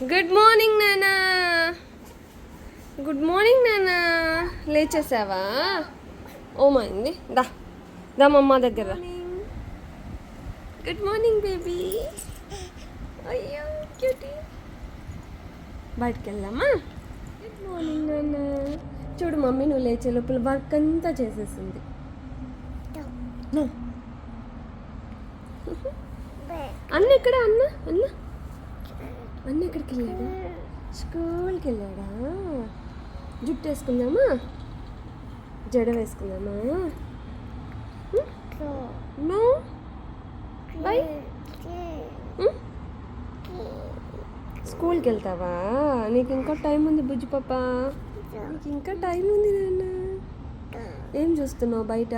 Good morning నానా. Good morning నానా. లేచేసావా? ఓమైంది. దా దా మమ్మ దగ్గర. Good morning baby. అయ్యో క్యూటీ. బయటికి వెళ్దామా? గుడ్ మార్నింగ్ నానా. చూడు మమ్మీ నువ్వు లేచే లోపల వర్క్ అంతా చేసేసింది. అన్న ఎక్కడ? అన్న అన్న అన్న ఎక్కడికి వెళ్ళాడా? స్కూల్కి వెళ్ళాడా? జుట్టు వేసుకుందామా? జడ వేసుకుందామా? No by. స్కూల్కి వెళ్తావా? నీకు ఇంకా టైం ఉంది బుజ్జి పాప. నీకు ఇంకా టైం ఉంది నాన్న. ఏం చూస్తున్నావు బయట?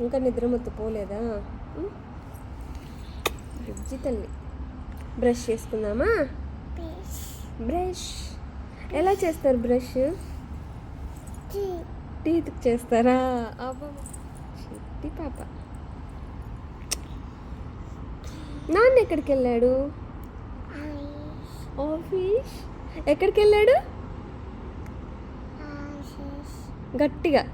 ఇంకా నిద్ర మొత్తం పోలేదా? బుజ్జి తల్లి. బ్రష్ చేసుకుందామా? బ్రష్ ఎలా చేస్తారు? బ్రష్ టీత్కి చేస్తారా? అబ్బా చిట్టి పాప. నాన్న ఎక్కడికి వెళ్ళాడు? ఆఫీస్. ఎక్కడికి వెళ్ళాడు? గట్టిగా.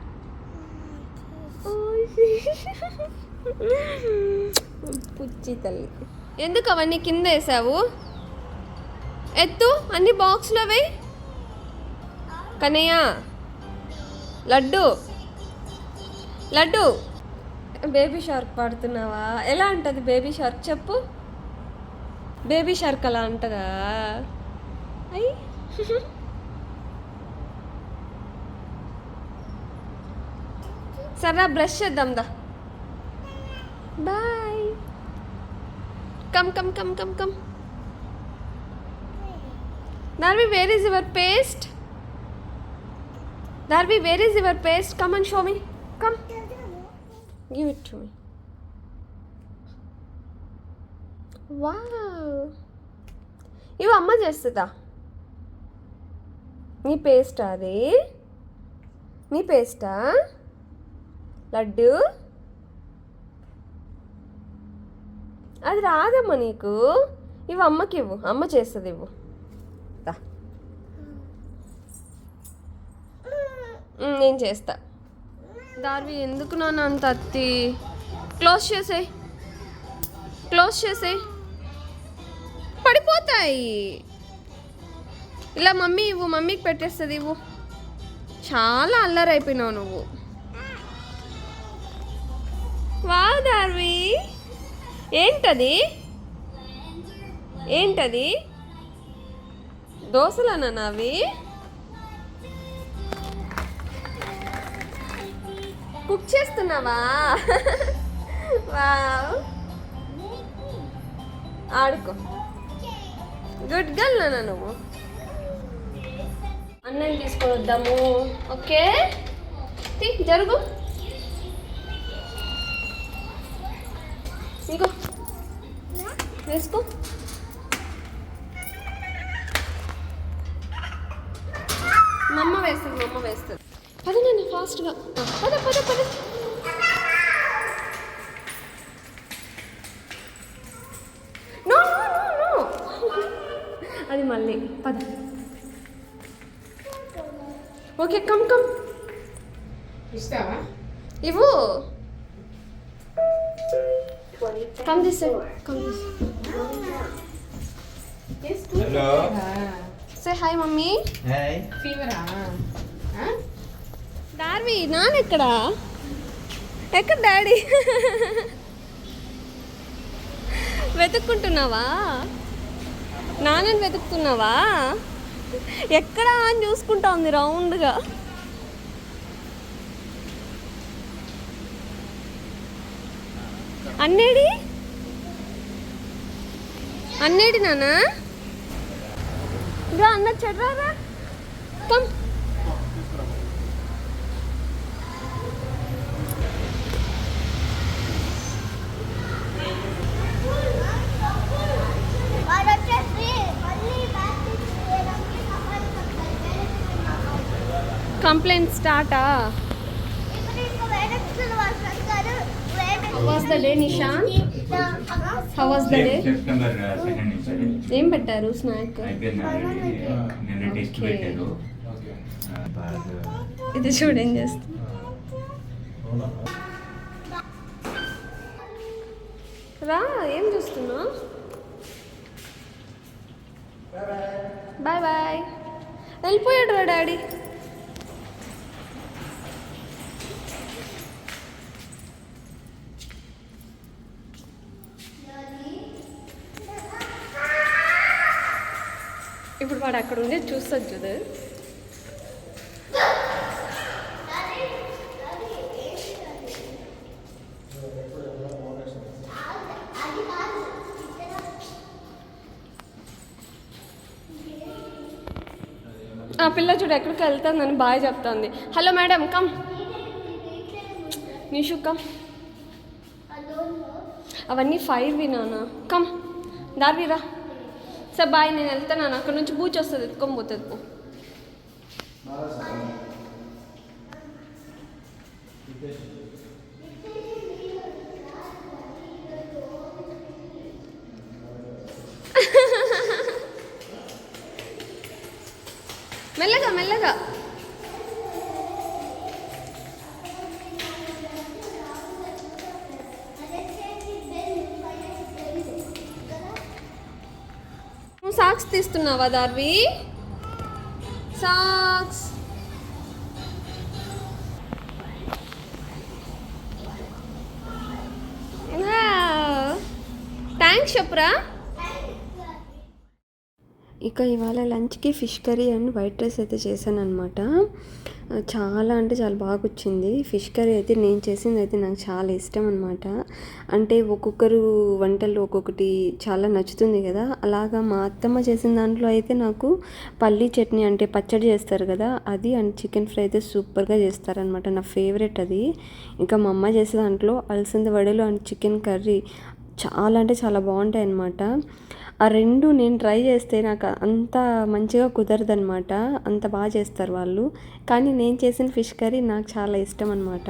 పుచ్చి తల్లి. ఎందుకు అవన్నీ కింద వేసావు? ఎత్తు అన్ని బాక్స్లో వేయి. కన్నయ్య లడ్డు లడ్డు. బేబీ షార్క్ పాడుతున్నావా? ఎలా ఉంటుంది బేబీ షార్క్ చెప్పు. బేబీ షార్క్ అలా అంటదా? అయ్యి సరే బ్రష్ చేద్దాం దా. Bye. Come come come come come. Darvi, where is your paste? Darvi, where is your paste? Come and show me. Come. Give it to me. Wow. ఇవి అమ్మ చేస్తుందా? నీ పేస్టా అది? నీ పేస్టా లడ్డు? అది రాదమ్మా నీకు. ఇవి అమ్మకి ఇవ్వు. అమ్మ చేస్తుంది. ఇవ్వు. నేను చేస్తా. దార్వి ఎందుకు నాన్న అంత అత్తి? క్లోజ్ చేసేయి. క్లోజ్ చేసేయి. పడిపోతాయి. ఇలా మమ్మీ ఇవ్వు. మమ్మీకి పెట్టేస్తుంది. ఇవ్వు. చాలా అల్లరి అయిపోయినావు నువ్వు. వా దార్వి. ఏంటది? ఏంటది? దోశలనా అవి? కుక్ చేస్తున్నావా? వావ్. ఆడుకో. గుడ్ గర్ల్ నాన్న నువ్వు. అన్నం తీసుకొని వద్దాము. ఓకే జరుగు. ఇంకో వేసుకో. మమ్మ వేస్తుంది. మమ్మ వేస్తుంది. పద నాన్న ఫాస్ట్గా. పద పద పద. No no no no. అది మళ్ళీ పద. Okay come come. ఇస్తావా? ఇవ్వు. Come this side. Come this. Hello. Say hi mummy. Hi. ఫీవరా? దార్వి నాన్న ఎక్కడా? ఎక్కడ డాడీ? వెతుక్కుంటున్నావా? నాన్నని వెతుకుతున్నావా? ఎక్కడా అని చూసుకుంటా ఉంది రౌండ్గా. అన్నేడి? అన్నేడి నాన్న? రా అన్న చెడ్రారా. కమ్. కంప్లైంట్ స్టార్టా? Was the day, Nishan? How was the day? September 2 నుంచి ఏం పెట్టారు స్నాక్? అయిపోయింది ఆల్రెడీ. నిన్న టెస్ట్ Okay. పెట్టారు. బాగా ఇది చూడు ఏం చేస్తా. రా, ఏం చూస్తున్నావు? Bye bye. వెళ్ళిపోయాడు రా డాడీ. ఇప్పుడు వాడు అక్కడ ఉండి చూస్తాడు చూడు. ఆ పిల్ల చూడు ఎక్కడికి వెళ్తానని బాగా చెప్తాంది. Hello madam come. Nishu come. అవన్నీ 5 వినానా. కమ్ దార్వీరా. సరే బాయ్, నేను వెళ్తాను. అక్కడ నుంచి బూచి వస్తుంది, ఎత్తుకొని పోతుంది పో. మెల్లగా మెల్లగా. నువ్వు సాక్స్ తీస్తున్నావా దార్వి? సాక్స్. థ్యాంక్స్ చెప్పురా. ఇక ఇవాళ లంచ్కి fish curry and white rice అయితే చేశాను అనమాట. చాలా అంటే చాలా బాగా వచ్చింది. ఫిష్ కర్రీ అయితే నేను చేసింది అయితే నాకు చాలా ఇష్టం అనమాట. అంటే ఒక్కొక్కరు వంటలు ఒక్కొక్కటి చాలా నచ్చుతుంది కదా. అలాగా మా అత్తమ్మ చేసిన దాంట్లో అయితే నాకు పల్లీ చట్నీ అంటే పచ్చడి చేస్తారు కదా, అది అండ్ చికెన్ ఫ్రై అయితే సూపర్గా చేస్తారనమాట. నా ఫేవరెట్ అది. ఇంకా మా అమ్మ చేసే దాంట్లో అలసంద వడలు అండ్ చికెన్ కర్రీ చాలా అంటే చాలా బాగుంటాయి అన్నమాట. ఆ రెండు నేను ట్రై చేస్తే నాకు అంత మంచిగా కుదరదనమాట. అంత బాగా చేస్తారు వాళ్ళు. కానీ నేను చేసిన ఫిష్ కర్రీ నాకు చాలా ఇష్టం అనమాట.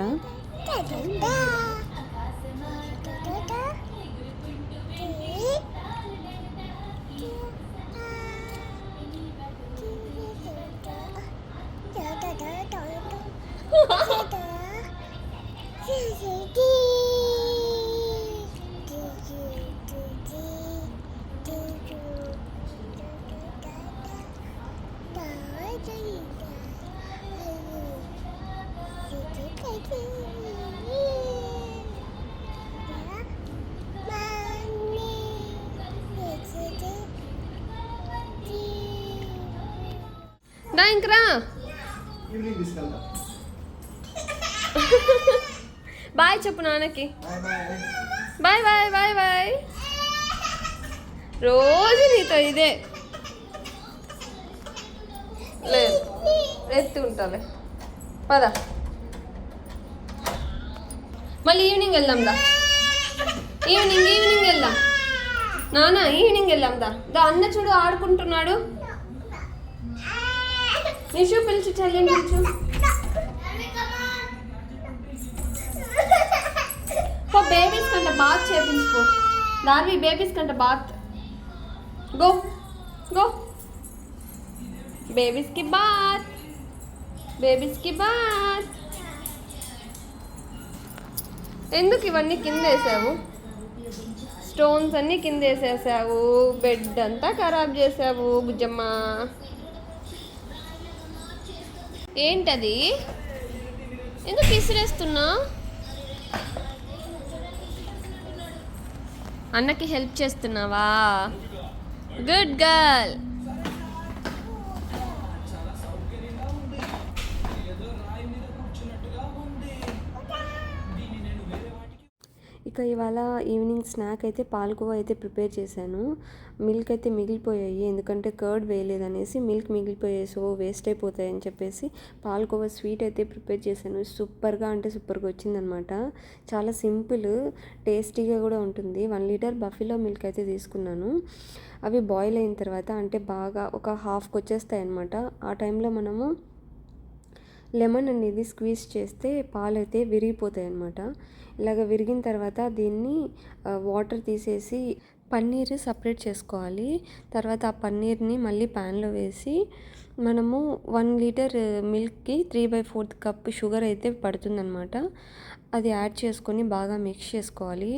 దా ఇంకరా. బాయ్ చెప్పు నాన్నకి. Bye bye bye bye. రోజు నీతో ఇదే. లేదు ఎత్తి ఉంటాలే. పద మళ్ళీ ఈవినింగ్ వెళ్దాం దా. ఈవినింగ్ వెళ్దాం నాన్న. ఈవినింగ్ వెళ్దాం దా. దా అన్న చూడు ఆడుకుంటున్నాడు. నిషు పిలిచి చెల్లిని పిలిచు. పో బేబీస్ కంట బాత్ చేపించుకో. దార్వి బేబీస్ కంట బాత్. Go go. బేబీస్కి బాత్. బేబీస్కి బాత్. ఎందుకు ఇవన్నీ కింద వేసావు? స్టోన్స్ అన్నీ కింద వేసేసావు. బెడ్ అంతా ఖరాబ్ చేసావు బుజ్జమ్మ. ఏంటది? ఎందుకు విసిరేస్తున్నావు? అన్నకి హెల్ప్ చేస్తున్నావా? Good girl. ఇక ఇవాళ ఈవినింగ్ స్నాక్ అయితే పాలకోవా అయితే ప్రిపేర్ చేశాను. మిల్క్ అయితే మిగిలిపోయాయి, ఎందుకంటే కర్డ్ వేయలేదనేసి. మిల్క్ మిగిలిపోయాయి, సో వేస్ట్ అయిపోతాయని చెప్పేసి పాలకోవా స్వీట్ అయితే ప్రిపేర్ చేశాను. సూపర్గా అంటే సూపర్గా వచ్చిందనమాట. చాలా సింపుల్, టేస్టీగా కూడా ఉంటుంది. 1 లీటర్ బఫెలో మిల్క్ అయితే తీసుకున్నాను. అవి బాయిల్ అయిన తర్వాత అంటే బాగా ఒక హాఫ్కి వచ్చేస్తాయి అనమాట. ఆ టైంలో మనము లెమన్ అనేది స్క్వీజ్ చేస్తే పాలు అయితే విరిగిపోతాయి అన్నమాట. ఇలాగ విరిగిన తర్వాత దీన్ని వాటర్ తీసేసి పన్నీర్ సపరేట్ చేసుకోవాలి. తర్వాత ఆ పన్నీర్ని మళ్ళీ ప్యాన్లో వేసి మనము 1 లీటర్ మిల్క్కి 3/4 కప్ షుగర్ అయితే పడుతుందన్నమాట. అది యాడ్ చేసుకొని బాగా మిక్స్ చేసుకోవాలి.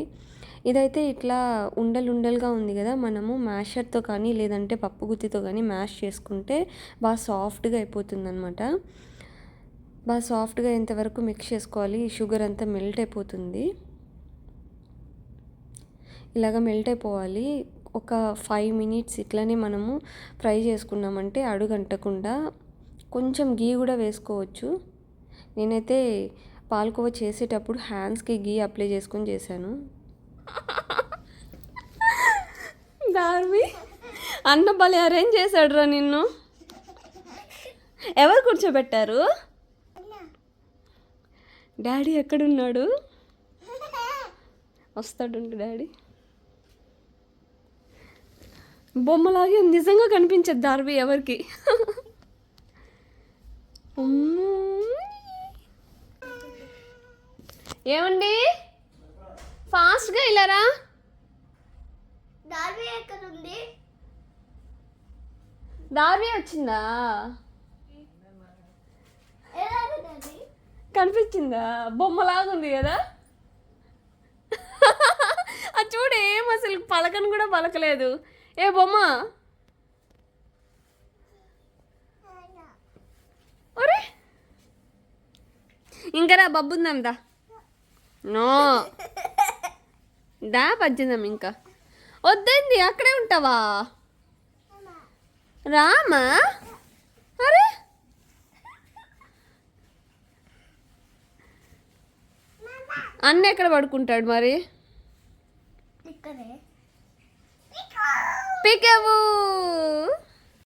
ఇదైతే ఇట్లా ఉండలుగా ఉంది కదా, మనము మ్యాషర్తో కానీ లేదంటే పప్పు గుత్తితో కానీ మ్యాష్ చేసుకుంటే బాగా సాఫ్ట్గా అయిపోతుందన్నమాట. బాగా సాఫ్ట్గా ఇంతవరకు మిక్స్ చేసుకోవాలి. షుగర్ అంతా మెల్ట్ అయిపోతుంది. ఇలాగ మెల్ట్ అయిపోవాలి. ఒక 5 మినిట్స్ ఇట్లనే మనము ఫ్రై చేసుకున్నామంటే అడుగంటకుండా. కొంచెం గీ కూడా వేసుకోవచ్చు. నేనైతే పాలకోవా చేసేటప్పుడు హ్యాండ్స్కి గీ అప్లై చేసుకొని చేశాను. దార్వి అన్న భలే అరేంజ్ చేశాడు రా నిన్ను. ఎవరు కూర్చోబెట్టారు? డాడీ ఎక్కడున్నాడు? వస్తాడుండి డాడీ. బొమ్మలాగే నిజంగా కనిపించదు దార్వి ఎవరికి. ఏమండి ఫాస్ట్గా ఇలారా. దార్వి ఎక్కడుంది? దార్వి వచ్చిందా? ఏది? కనిపించిందా? బొమ్మలాగుంది కదా. అది చూడు, ఏం అసలు పలకను కూడా పలకలేదు. ఏ బొమ్మ, ఒరే ఇంకరా బబ్బుందాం దా. నో దా పజ్జిందాం. ఇంకా వద్దండి, అక్కడే ఉంటావా? రామా. అరే అన్న ఎక్కడ పడుకుంటాడు మరి? ఇక్కడే. పికవు